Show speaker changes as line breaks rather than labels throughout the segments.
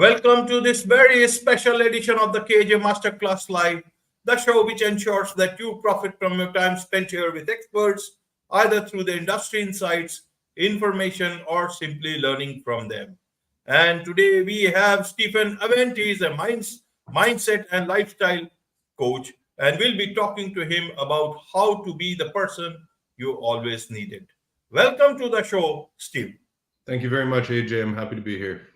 Welcome to this very special edition of the KAJ Masterclass Live, the show which ensures that you profit from your time spent here with experts, either through the industry insights, information, or simply learning from them. And today we have Stephen Avent. He is a mindset and lifestyle coach, and we'll be talking to him about how to be the person you always needed. Welcome to the show, Steve.
Thank you very much, AJ. I'm happy to be here.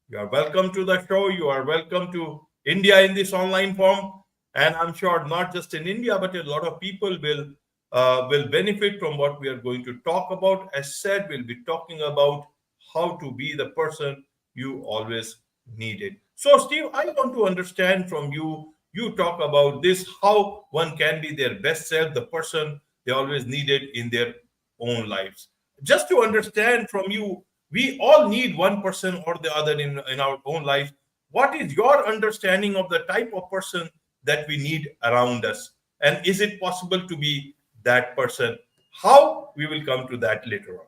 You are welcome to the show. You are welcome to India in this online form, and I'm sure not just in India, but a lot of people will benefit from what we are going to talk about. As said, we'll be talking about how to be the person you always needed. So, Steve, I want to understand from you. You talk about this how one can be their best self, the person they always needed in their own lives. Just to understand from you, we all need one person or the other in our own life. What is your understanding of the type of person that we need around us? And is it possible to be that person? How? We will come to that later on.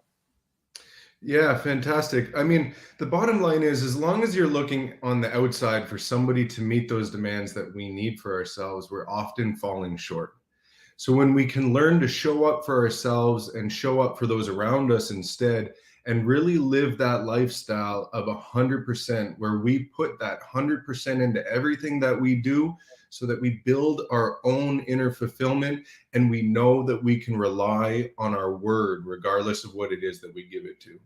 Yeah, fantastic. I mean, the bottom line is as long as you're looking on the outside for somebody to meet those demands that we need for ourselves, we're often falling short. So when we can learn to show up for ourselves and show up for those around us instead, and really live that lifestyle of 100%, where we put that 100% into everything that we do so that we build our own inner fulfillment and we know that we can rely on our word regardless of what it is that we give it to.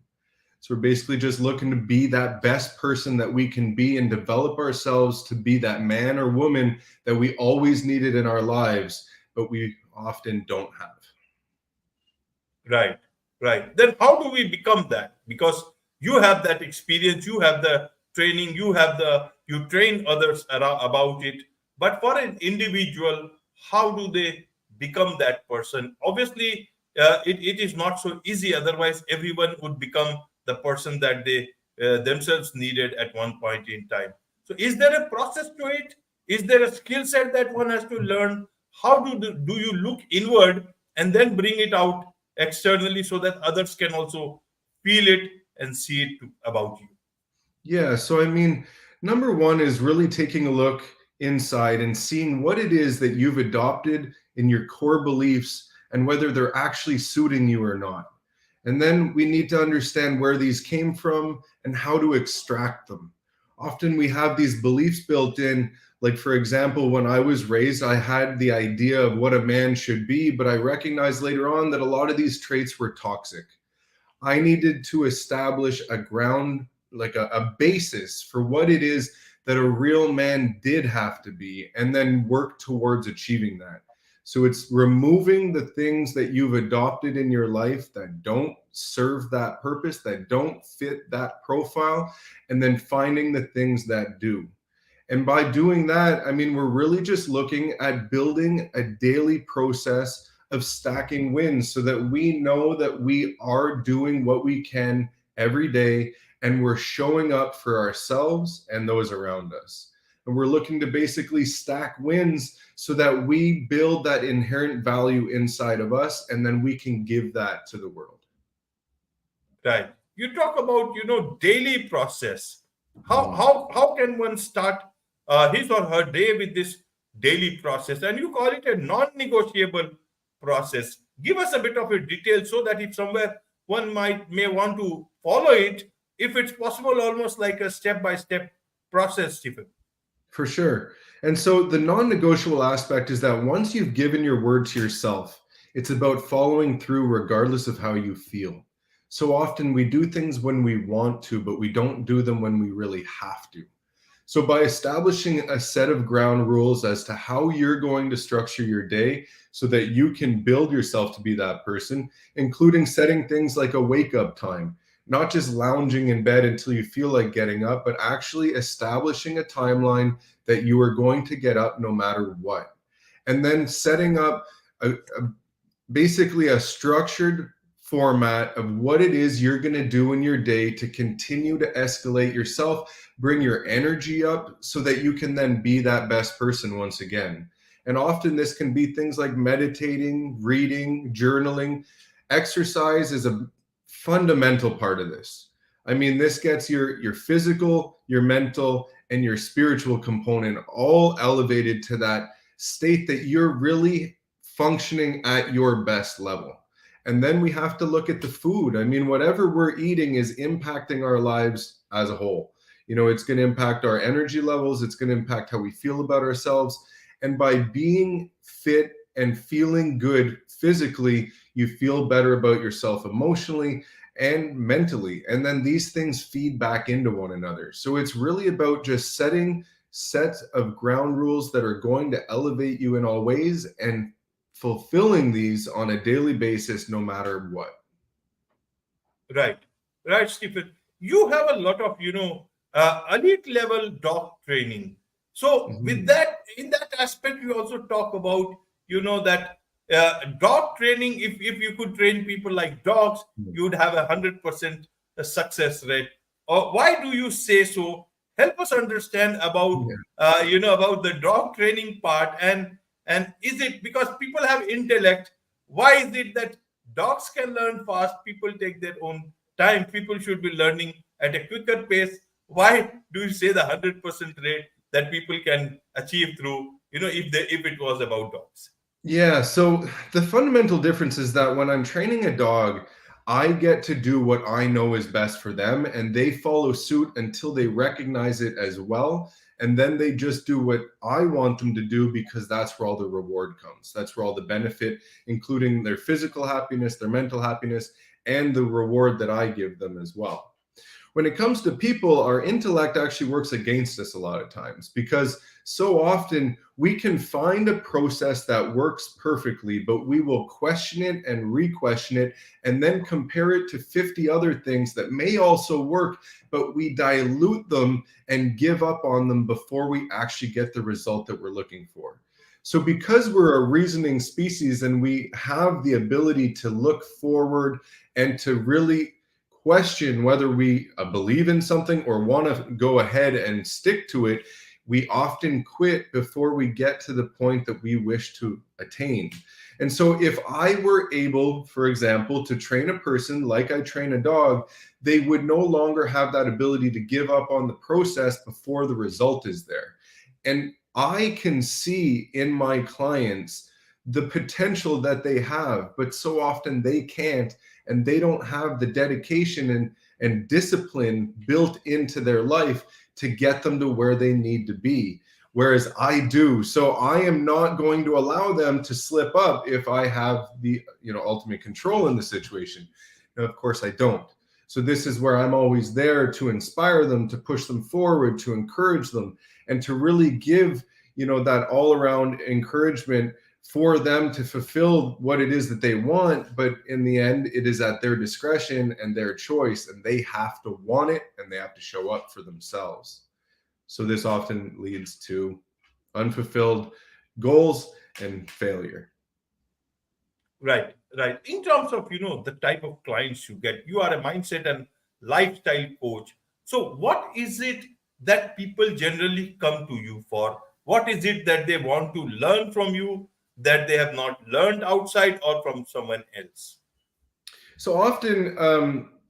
So we're basically just looking to be that best person that we can be and develop ourselves to be that man or woman that we always needed in our lives, but we often don't have.
Right, right. Then how do we become that? Because you have that experience, you have the training, you train others about it. But for an individual, how do they become that person? Obviously, it is not so easy. Otherwise, everyone would become the person that they themselves needed at one point in time. So, is there a process to it? Is there a skill set that one has to learn? How do you look inward and then bring it out externally so that others can also feel it and see it about you?
Yeah, so I mean, number one is really taking a look inside and seeing what it is that you've adopted in your core beliefs and whether they're actually suiting you or not. And then we need to understand where these came from and how to extract them. Often we have these beliefs built in, like, for example, when I was raised, I had the idea of what a man should be, but I recognized later on that a lot of these traits were toxic. I needed to establish a ground, like a basis for what it is that a real man did have to be, and then work towards achieving that. So it's removing the things that you've adopted in your life that don't serve that purpose, that don't fit that profile, and then finding the things that do. And by doing that, I mean, we're really just looking at building a daily process of stacking wins so that we know that we are doing what we can every day and we're showing up for ourselves and those around us. And we're looking to basically stack wins so that we build that inherent value inside of us and then we can give that to the world.
Right. You talk about daily process. How
Mhm.
how can one start his or her day with this daily process? And you call it a non-negotiable process. Give us a bit of a detail so that if somewhere one may want to follow it, if it's possible, almost like a step-by-step process, Stephen.
For sure. And so the non negotiable aspect is that once you've given your word to yourself, it's about following through regardless of how you feel. So often we do things when we want to, but we don't do them when we really have to. So by establishing a set of ground rules as to how you're going to structure your day so that you can build yourself to be that person, including setting things like a wake up time, not just lounging in bed until you feel like getting up, but actually establishing a timeline that you are going to get up no matter what. And then setting up basically a structured format of what it is you're going to do in your day to continue to escalate yourself, bring your energy up so that you can then be that best person once again. And often this can be things like meditating, reading, journaling. Exercise is a fundamental part of this. I mean, this gets your physical, your mental, and your spiritual component all elevated to that state that you're really functioning at your best level. And then we have to look at the food. I mean, whatever we're eating is impacting our lives as a whole. You know, it's going to impact our energy levels, it's going to impact how we feel about ourselves. And by being fit and feeling good physically, you feel better about yourself emotionally and mentally. And then these things feed back into one another. So it's really about just setting sets of ground rules that are going to elevate you in all ways and fulfilling these on a daily basis, no matter what.
Right, right, Stephen. You have a lot of, elite level dog training. So with
Mhm.
that, in that aspect, we also talk about, that dog training. If you could train people like dogs, you would have 100% success rate. Or why do you say so? Help us understand about,
Yeah.
about the dog training part, and is it because people have intellect? Why is it that dogs can learn fast, people take their own time, people should be learning at a quicker pace? Why do you say the 100% rate that people can achieve through, if it was about dogs?
Yeah, so the fundamental difference is that when I'm training a dog, I get to do what I know is best for them, and they follow suit until they recognize it as well. And then they just do what I want them to do because that's where all the reward comes. That's where all the benefit, including their physical happiness, their mental happiness, and the reward that I give them as well. When it comes to people, our intellect actually works against us a lot of times because so often we can find a process that works perfectly, but we will question it and re-question it and then compare it to 50 other things that may also work, but we dilute them and give up on them before we actually get the result that we're looking for. So, because we're a reasoning species and we have the ability to look forward and to really question whether we believe in something or want to go ahead and stick to it, we often quit before we get to the point that we wish to attain. And so, if I were able, for example, to train a person like I train a dog, they would no longer have that ability to give up on the process before the result is there. And I can see in my clients the potential that they have, but so often they can't, and they don't have the dedication and discipline built into their life to get them to where they need to be, whereas I do. So I am not going to allow them to slip up if I have the ultimate control in the situation. Now, of course I don't. So this is where I'm always there to inspire them, to push them forward, to encourage them, and to really give that all around encouragement for them to fulfill what it is that they want. But in the end, it is at their discretion and their choice, and they have to want it and they have to show up for themselves. So this often leads to unfulfilled goals and failure.
Right, right. In terms of, the type of clients you get, you are a mindset and lifestyle coach. So what is it that people generally come to you for? What is it that they want to learn from you that they have not learned outside or from someone else?
So often,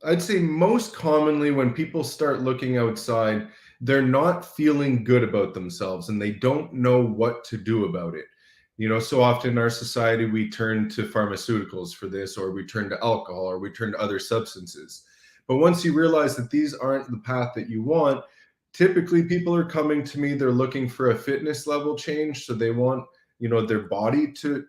I'd say most commonly when people start looking outside, they're not feeling good about themselves and they don't know what to do about it. So often in our society, we turn to pharmaceuticals for this, or we turn to alcohol, or we turn to other substances. But once you realize that these aren't the path that you want, typically people are coming to me, they're looking for a fitness level change. So they want, their body to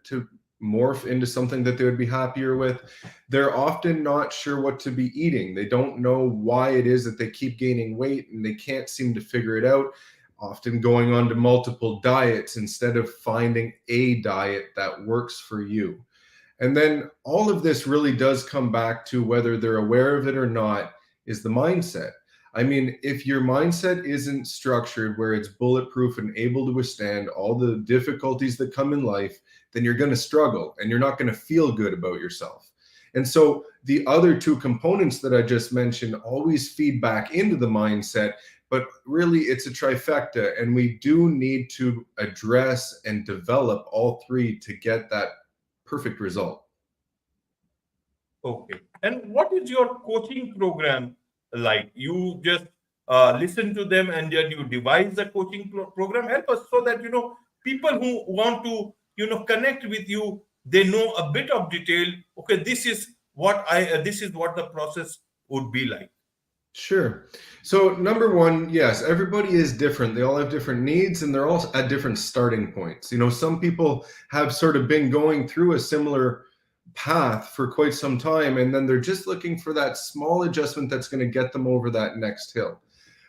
morph into something that they would be happier with. They're often not sure what to be eating. They don't know why it is that they keep gaining weight and they can't seem to figure it out. Often going on to multiple diets instead of finding a diet that works for you. And then all of this really does come back to whether they're aware of it or not, is the mindset. I mean, if your mindset isn't structured where it's bulletproof and able to withstand all the difficulties that come in life, then you're going to struggle and you're not going to feel good about yourself. And so the other two components that I just mentioned always feed back into the mindset, but really it's a trifecta. And we do need to address and develop all three to get that perfect result.
Okay. And what is your coaching program like? You just listen to them and then you devise the coaching program. Help us so that people who want to connect with you, they know a bit of detail. Okay, this is what the process would be like.
Sure. So, number one, yes, everybody is different. They all have different needs and they're all at different starting points. Some people have sort of been going through a similar path for quite some time, and then they're just looking for that small adjustment that's going to get them over that next hill.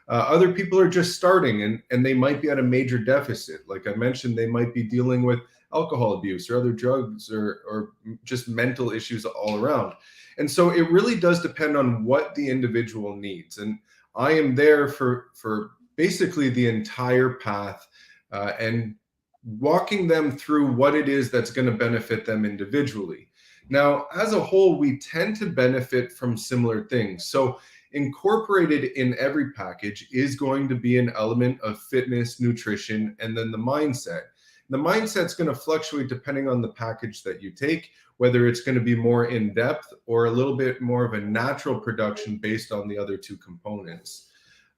Other people are just starting and they might be at a major deficit. Like I mentioned, they might be dealing with alcohol abuse or other drugs or just mental issues all around. And so it really does depend on what the individual needs. And I am there for basically the entire path and walking them through what it is that's going to benefit them individually. Now, as a whole, we tend to benefit from similar things. So incorporated in every package is going to be an element of fitness, nutrition, and then the mindset. The mindset's going to fluctuate depending on the package that you take, whether it's going to be more in depth or a little bit more of a natural production based on the other two components.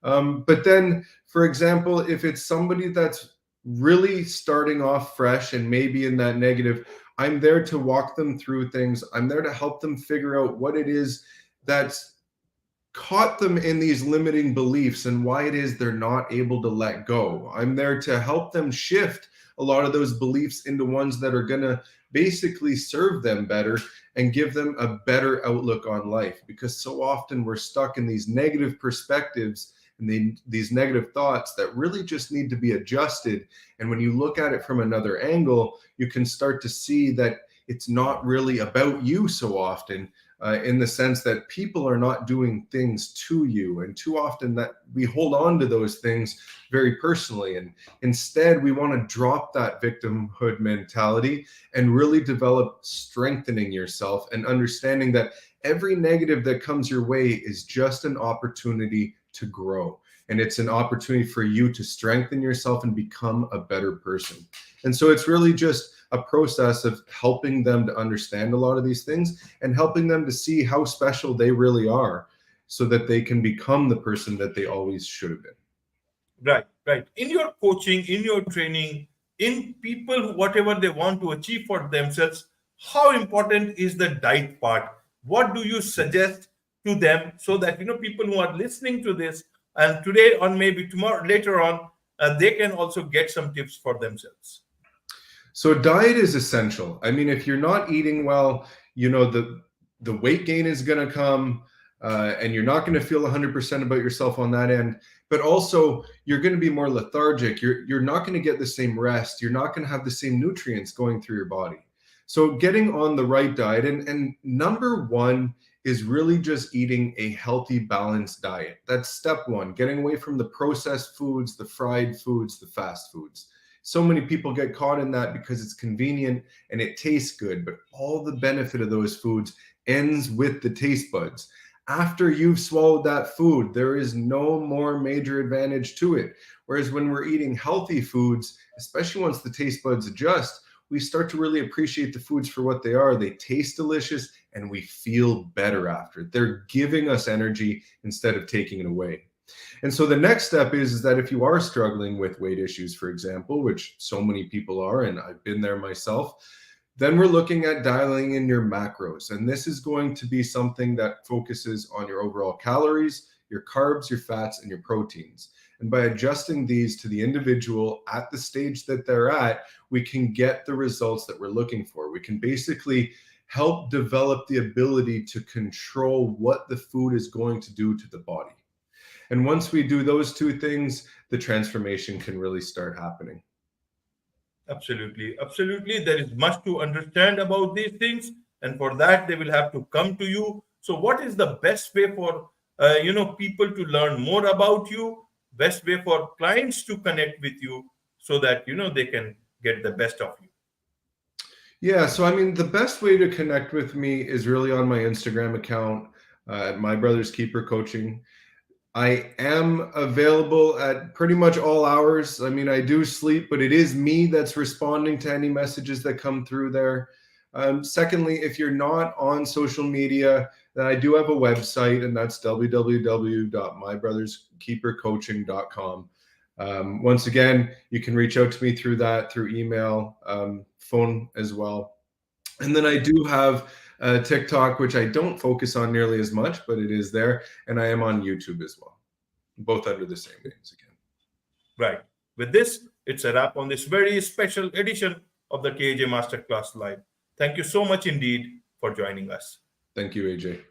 But then, for example, if it's somebody that's really starting off fresh and maybe in that negative, I'm there to walk them through things. I'm there to help them figure out what it is that's caught them in these limiting beliefs and why it is they're not able to let go. I'm there to help them shift a lot of those beliefs into ones that are going to basically serve them better and give them a better outlook on life, because so often we're stuck in these negative perspectives and these negative thoughts that really just need to be adjusted. And when you look at it from another angle, you can start to see that it's not really about you so often, in the sense that people are not doing things to you. And too often that we hold on to those things very personally. And instead, we want to drop that victimhood mentality and really develop strengthening yourself and understanding that every negative that comes your way is just an opportunity to grow. And it's an opportunity for you to strengthen yourself and become a better person. And so it's really just a process of helping them to understand a lot of these things and helping them to see how special they really are so that they can become the person that they always should have been.
Right, right. In your coaching, in your training, in people, whatever they want to achieve for themselves, how important is the diet part? What do you suggest to them so that people who are listening to this and today or maybe tomorrow later on, they can also get some tips for themselves?
So diet is essential. I mean, if you're not eating well, the weight gain is going to come, and you're not going to feel 100% about yourself on that end. But also, you're going to be more lethargic. You're not going to get the same rest. You're not going to have the same nutrients going through your body. So getting on the right diet, and number one is really just eating a healthy, balanced diet. That's step one, getting away from the processed foods, the fried foods, the fast foods. So many people get caught in that because it's convenient and it tastes good, but all the benefit of those foods ends with the taste buds. After you've swallowed that food, there is no more major advantage to it. Whereas when we're eating healthy foods, especially once the taste buds adjust, we start to really appreciate the foods for what they are. They taste delicious and we feel better after. They're giving us energy instead of taking it away. And so the next step is that if you are struggling with weight issues, for example, which so many people are, and I've been there myself, then we're looking at dialing in your macros. And this is going to be something that focuses on your overall calories, your carbs, your fats, and your proteins. And by adjusting these to the individual at the stage that they're at, we can get the results that we're looking for. We can basically help develop the ability to control what the food is going to do to the body. And once we do those two things, the transformation can really start happening.
Absolutely, absolutely. There is much to understand about these things, and for that, they will have to come to you. So, what is the best way for people to learn more about you? Best way for clients to connect with you so that they can get the best of you.
Yeah, so I mean, the best way to connect with me is really on my Instagram account, My Brother's Keeper Coaching. I am available at pretty much all hours. I mean, I do sleep, but it is me that's responding to any messages that come through there. Secondly, if you're not on social media, then I do have a website, and that's www.mybrotherskeepercoaching.com. Once again, you can reach out to me through that, through email, phone as well. And then I do have TikTok, which I don't focus on nearly as much, but it is there. And I am on YouTube as well, both under the same names again.
Right. With this, it's a wrap on this very special edition of the KAJ Masterclass Live. Thank you so much indeed for joining us.
Thank you, AJ.